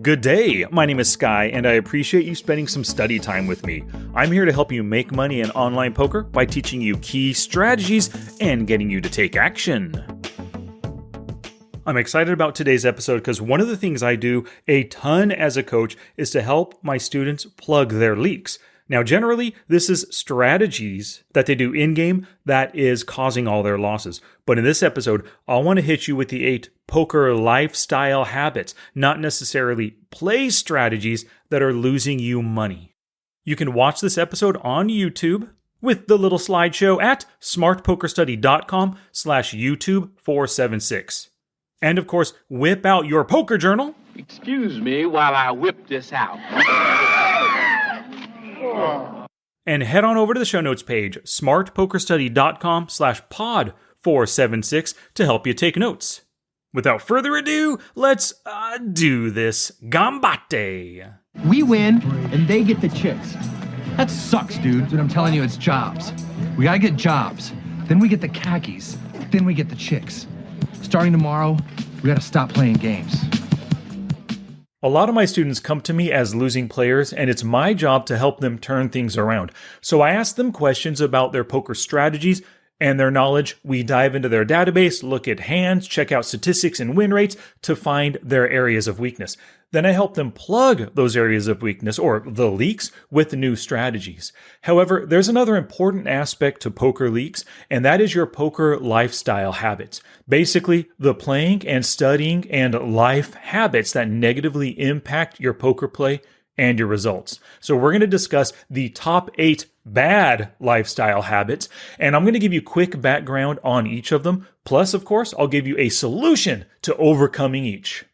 Good day, my name is Sky, and I appreciate you spending some study time with me. I'm here to help you make money in online poker by teaching you key strategies and getting you to take action. I'm excited about today's episode because one of the things I do a ton as a coach is to help my students plug their leaks. Now, generally, this is strategies that they do in-game that is causing all their losses. But in this episode, I want to hit you with the 8 poker lifestyle habits, not necessarily play strategies that are losing you money. You can watch this episode on YouTube with the little slideshow at smartpokerstudy.com/YouTube476. And of course, whip out your poker journal. Excuse me while I whip this out. And head on over to the show notes page, smartpokerstudy.com/pod476 to help you take notes. Without further ado, let's do this. Gambate! We win, and they get the chicks. That sucks, dude. But I'm telling you, it's jobs. We gotta get jobs. Then we get the khakis. Then we get the chicks. Starting tomorrow, we gotta stop playing games. A lot of my students come to me as losing players, and it's my job to help them turn things around. So I ask them questions about their poker strategies and their knowledge. We dive into their database, look at hands, check out statistics and win rates to find their areas of weakness. Then I help them plug those areas of weakness, or the leaks, with new strategies. However, there's another important aspect to poker leaks, and that is your poker lifestyle habits. Basically, the playing and studying and life habits that negatively impact your poker play and your results. So we're going to discuss the top 8 bad lifestyle habits, and I'm going to give you quick background on each of them. Plus, of course, I'll give you a solution to overcoming each.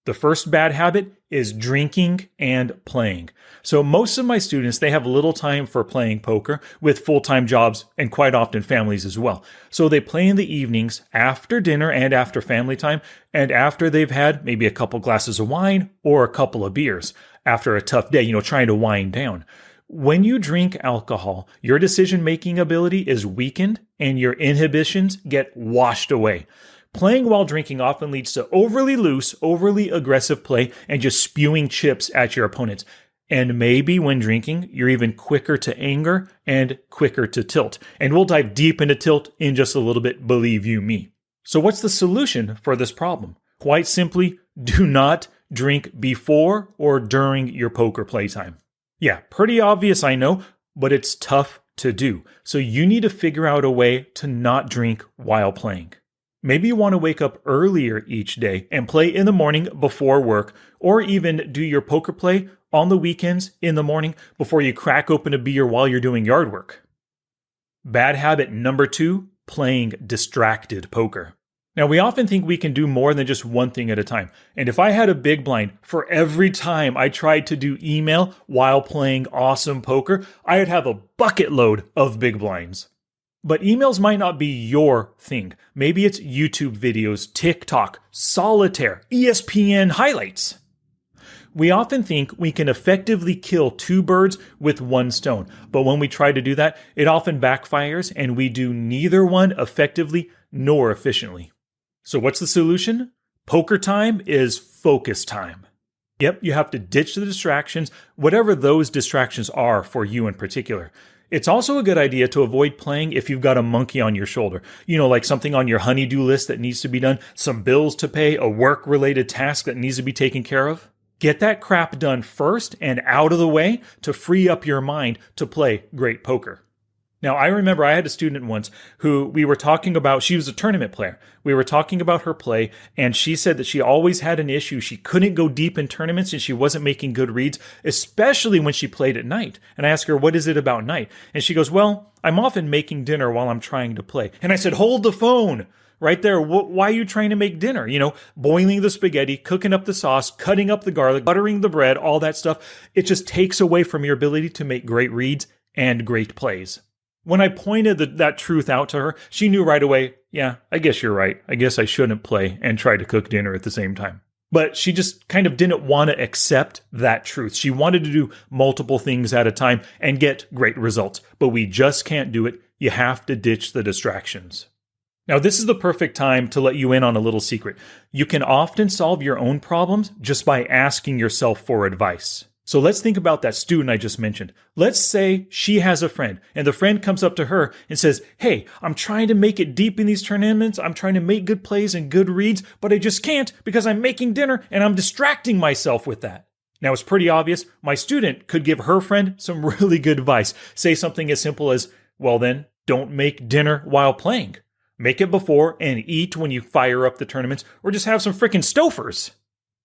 The first bad habit is drinking and playing. So most of my students, they have little time for playing poker with full-time jobs and quite often families as well. So they play in the evenings after dinner and after family time and after they've had maybe a couple glasses of wine or a couple of beers after a tough day, trying to wind down. When you drink alcohol, your decision-making ability is weakened and your inhibitions get washed away. Playing while drinking often leads to overly loose, overly aggressive play and just spewing chips at your opponents. And maybe when drinking, you're even quicker to anger and quicker to tilt. And we'll dive deep into tilt in just a little bit, believe you me. So what's the solution for this problem? Quite simply, do not drink before or during your poker playtime. Yeah, pretty obvious, I know, but it's tough to do. So you need to figure out a way to not drink while playing. Maybe you want to wake up earlier each day and play in the morning before work, or even do your poker play on the weekends in the morning before you crack open a beer while you're doing yard work. Bad habit number 2, playing distracted poker. Now, we often think we can do more than just one thing at a time. And if I had a big blind for every time I tried to do email while playing awesome poker, I would have a bucket load of big blinds. But emails might not be your thing. Maybe it's YouTube videos, TikTok, solitaire, ESPN highlights. We often think we can effectively kill 2 birds with 1 stone. But when we try to do that, it often backfires and we do neither one effectively nor efficiently. So what's the solution? Poker time is focus time. Yep, you have to ditch the distractions, whatever those distractions are for you in particular. It's also a good idea to avoid playing if you've got a monkey on your shoulder. Like something on your honey-do list that needs to be done, some bills to pay, a work-related task that needs to be taken care of. Get that crap done first and out of the way to free up your mind to play great poker. Now, I remember I had a student once who we were talking about, she was a tournament player. We were talking about her play, and she said that she always had an issue. She couldn't go deep in tournaments, and she wasn't making good reads, especially when she played at night. And I asked her, what is it about night? And she goes, well, I'm often making dinner while I'm trying to play. And I said, hold the phone right there. Why are you trying to make dinner? Boiling the spaghetti, cooking up the sauce, cutting up the garlic, buttering the bread, all that stuff. It just takes away from your ability to make great reads and great plays. When I pointed that truth out to her, she knew right away, yeah, I guess you're right. I guess I shouldn't play and try to cook dinner at the same time. But she just kind of didn't want to accept that truth. She wanted to do multiple things at a time and get great results. But we just can't do it. You have to ditch the distractions. Now, this is the perfect time to let you in on a little secret. You can often solve your own problems just by asking yourself for advice. So let's think about that student I just mentioned. Let's say she has a friend, and the friend comes up to her and says, "Hey, I'm trying to make it deep in these tournaments. I'm trying to make good plays and good reads, but I just can't because I'm making dinner and I'm distracting myself with that." Now, it's pretty obvious. My student could give her friend some really good advice. Say something as simple as, "Well then, don't make dinner while playing. Make it before and eat when you fire up the tournaments, or just have some frickin' Stofers."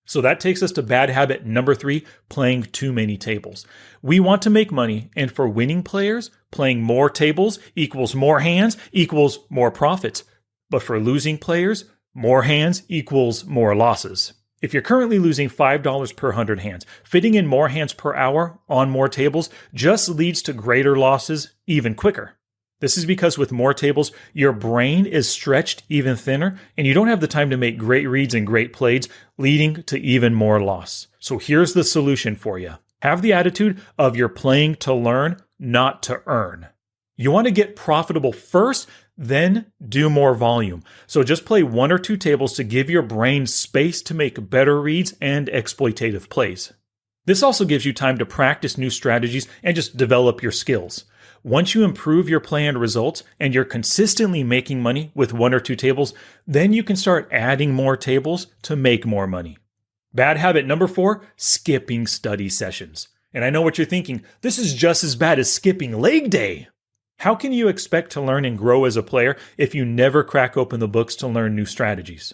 So that takes us to bad habit number 3, playing too many tables. We want to make money, and for winning players, playing more tables equals more hands equals more profits. But for losing players, more hands equals more losses. If you're currently losing $5 per 100 hands, fitting in more hands per hour on more tables just leads to greater losses even quicker. This is because with more tables, your brain is stretched even thinner, and you don't have the time to make great reads and great plays, leading to even more loss. So here's the solution for you. Have the attitude of you're playing to learn, not to earn. You want to get profitable first, then do more volume. So just play 1 or 2 tables to give your brain space to make better reads and exploitative plays. This also gives you time to practice new strategies and just develop your skills. Once you improve your play and results and you're consistently making money with 1 or 2 tables, then you can start adding more tables to make more money. Bad habit number 4, skipping study sessions. And I know what you're thinking, this is just as bad as skipping leg day. How can you expect to learn and grow as a player if you never crack open the books to learn new strategies?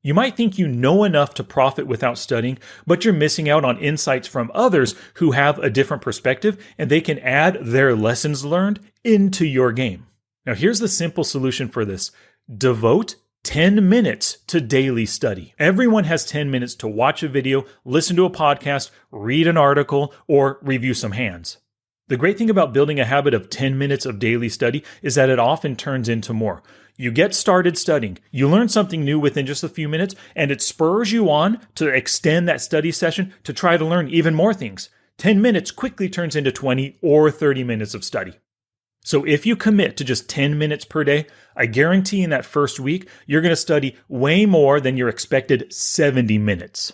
You might think you know enough to profit without studying, but you're missing out on insights from others who have a different perspective, and they can add their lessons learned into your game. Now, here's the simple solution for this. Devote 10 minutes to daily study. Everyone has 10 minutes to watch a video, listen to a podcast, read an article, or review some hands. The great thing about building a habit of 10 minutes of daily study is that it often turns into more. You get started studying, you learn something new within just a few minutes, and it spurs you on to extend that study session to try to learn even more things. 10 minutes quickly turns into 20 or 30 minutes of study. So if you commit to just 10 minutes per day, I guarantee in that first week, you're going to study way more than your expected 70 minutes.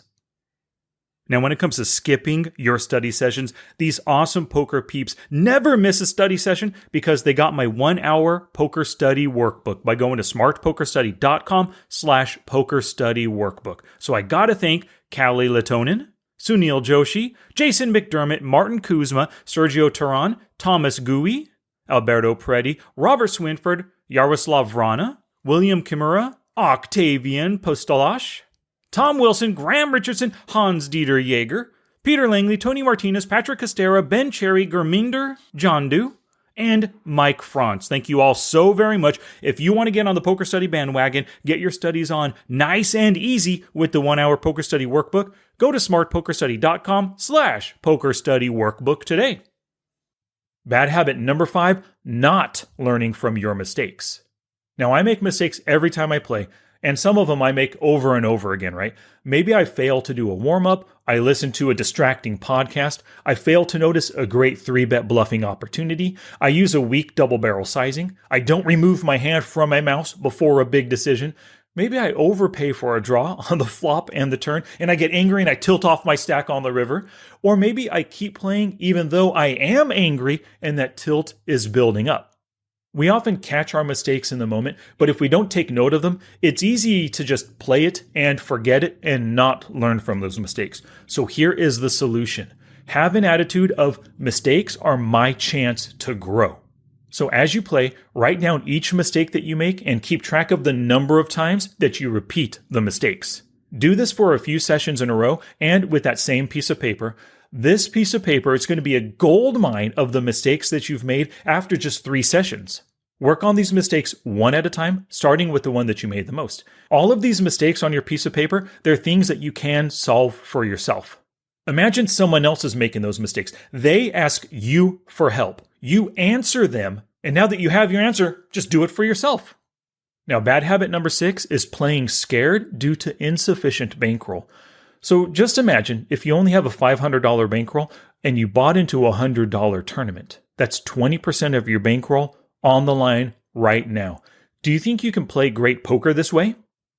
Now, when it comes to skipping your study sessions, these awesome poker peeps never miss a study session because they got my 1-hour poker study workbook by going to smartpokerstudy.com/poker study workbook. So I gotta thank Callie Latonin, Sunil Joshi, Jason McDermott, Martin Kuzma, Sergio Turan, Thomas Gui, Alberto Predi, Robert Swinford, Yaroslav Vrana, William Kimura, Octavian Postolash, Tom Wilson, Graham Richardson, Hans-Dieter Jaeger, Peter Langley, Tony Martinez, Patrick Costera, Ben Cherry, Gurminder Jandu, and Mike Franz. Thank you all so very much. If you want to get on the Poker Study bandwagon, get your studies on nice and easy with the 1-hour Poker Study workbook, go to smartpokerstudy.com/poker study workbook today. Bad habit number 5, not learning from your mistakes. Now, I make mistakes every time I play, and some of them I make over and over again, right? Maybe I fail to do a warm-up, I listen to a distracting podcast, I fail to notice a great 3-bet bluffing opportunity, I use a weak double-barrel sizing, I don't remove my hand from my mouse before a big decision, maybe I overpay for a draw on the flop and the turn, and I get angry and I tilt off my stack on the river, or maybe I keep playing even though I am angry and that tilt is building up. We often catch our mistakes in the moment, but if we don't take note of them, it's easy to just play it and forget it and not learn from those mistakes. So here is the solution. Have an attitude of mistakes are my chance to grow. So as you play, write down each mistake that you make and keep track of the number of times that you repeat the mistakes. Do this for a few sessions in a row and with that same piece of paper. This piece of paper is going to be a gold mine of the mistakes that you've made after just 3 sessions. Work on these mistakes one at a time, starting with the one that you made the most. All of these mistakes on your piece of paper, they're things that you can solve for yourself. Imagine someone else is making those mistakes. They ask you for help. You answer them, and now that you have your answer, just do it for yourself. Now, bad habit number 6 is playing scared due to insufficient bankroll. So just imagine if you only have a $500 bankroll and you bought into a $100 tournament. That's 20% of your bankroll on the line right now. Do you think you can play great poker this way?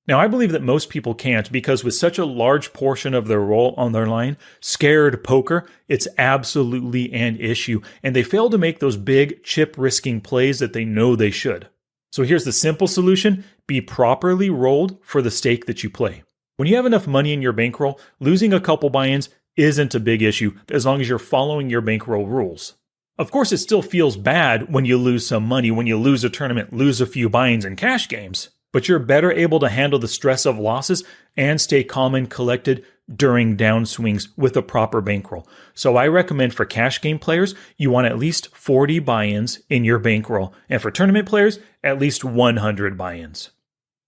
Now, I believe that most people can't because with such a large portion of their roll on their line, scared poker, it's absolutely an issue, and they fail to make those big chip-risking plays that they know they should. So here's the simple solution: be properly rolled for the stake that you play. When you have enough money in your bankroll, losing a couple buy-ins isn't a big issue as long as you're following your bankroll rules. Of course, it still feels bad when you lose some money, when you lose a tournament, lose a few buy-ins in cash games, but you're better able to handle the stress of losses and stay calm and collected during downswings with a proper bankroll. So I recommend for cash game players, you want at least 40 buy-ins in your bankroll, and for tournament players, at least 100 buy-ins.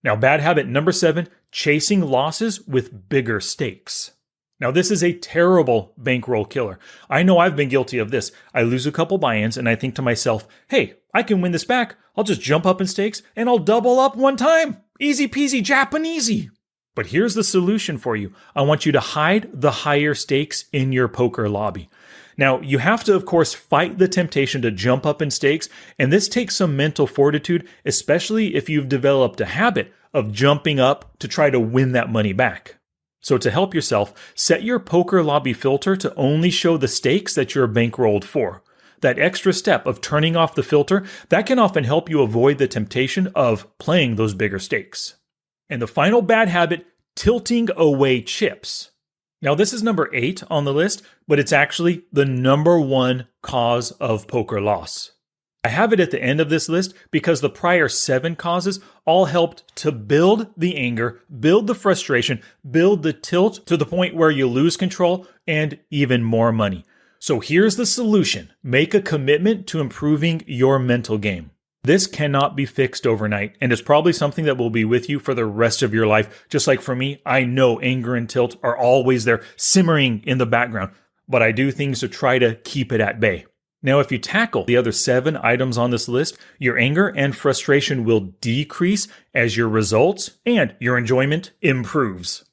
Now, bad habit number 7, chasing losses with bigger stakes. Now, this is a terrible bankroll killer. I know I've been guilty of this. I lose a couple buy-ins and I think to myself, hey, I can win this back. I'll just jump up in stakes and I'll double up one time. Easy peasy Japanesey. But here's the solution for you. I want you to hide the higher stakes in your poker lobby. Now, you have to, of course, fight the temptation to jump up in stakes, and this takes some mental fortitude, especially if you've developed a habit of jumping up to try to win that money back. So to help yourself, set your poker lobby filter to only show the stakes that you're bankrolled for. That extra step of turning off the filter, that can often help you avoid the temptation of playing those bigger stakes. And the final bad habit, tilting away chips. Now, this is number 8 on the list, but it's actually the number 1 cause of poker loss. I have it at the end of this list because the prior 7 causes all helped to build the anger, build the frustration, build the tilt to the point where you lose control and even more money. So here's the solution. Make a commitment to improving your mental game. This cannot be fixed overnight, and it's probably something that will be with you for the rest of your life. Just like for me, I know anger and tilt are always there, simmering in the background, but I do things to try to keep it at bay. Now, if you tackle the other 7 items on this list, your anger and frustration will decrease as your results and your enjoyment improves.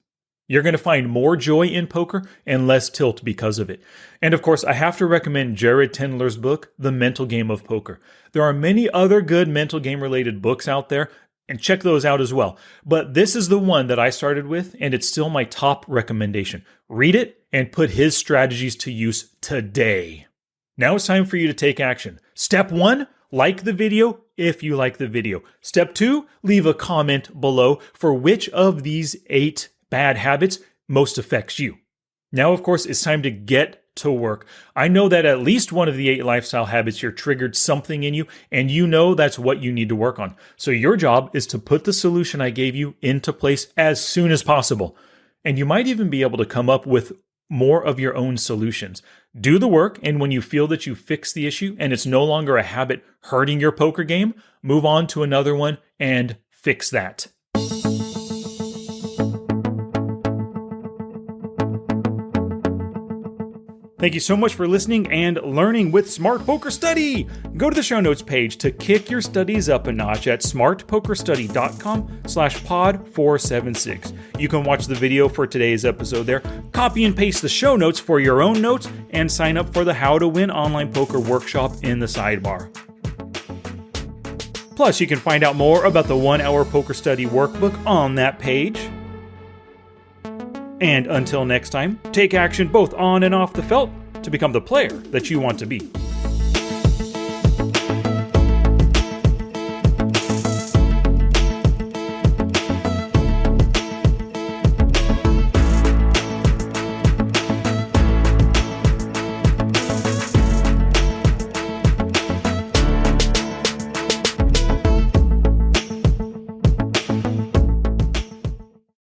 You're going to find more joy in poker and less tilt because of it. And of course, I have to recommend Jared Tendler's book, The Mental Game of Poker. There are many other good mental game related books out there, and check those out as well. But this is the one that I started with, and it's still my top recommendation. Read it and put his strategies to use today. Now it's time for you to take action. Step 1, like the video if you like the video. Step 2, leave a comment below for which of these 8 bad habits most affects you. Now, of course, it's time to get to work. I know that at least one of the 8 lifestyle habits here triggered something in you, and you know that's what you need to work on. So your job is to put the solution I gave you into place as soon as possible. And you might even be able to come up with more of your own solutions. Do the work, and when you feel that you fixed the issue and it's no longer a habit hurting your poker game, move on to another one and fix that. Thank you so much for listening and learning with Smart Poker Study. Go to the show notes page to kick your studies up a notch at smartpokerstudy.com/pod476. You can watch the video for today's episode there, copy and paste the show notes for your own notes, and sign up for the How to Win Online Poker Workshop in the sidebar. Plus, you can find out more about the 1-hour poker study workbook on that page. And until next time, take action both on and off the felt to become the player that you want to be.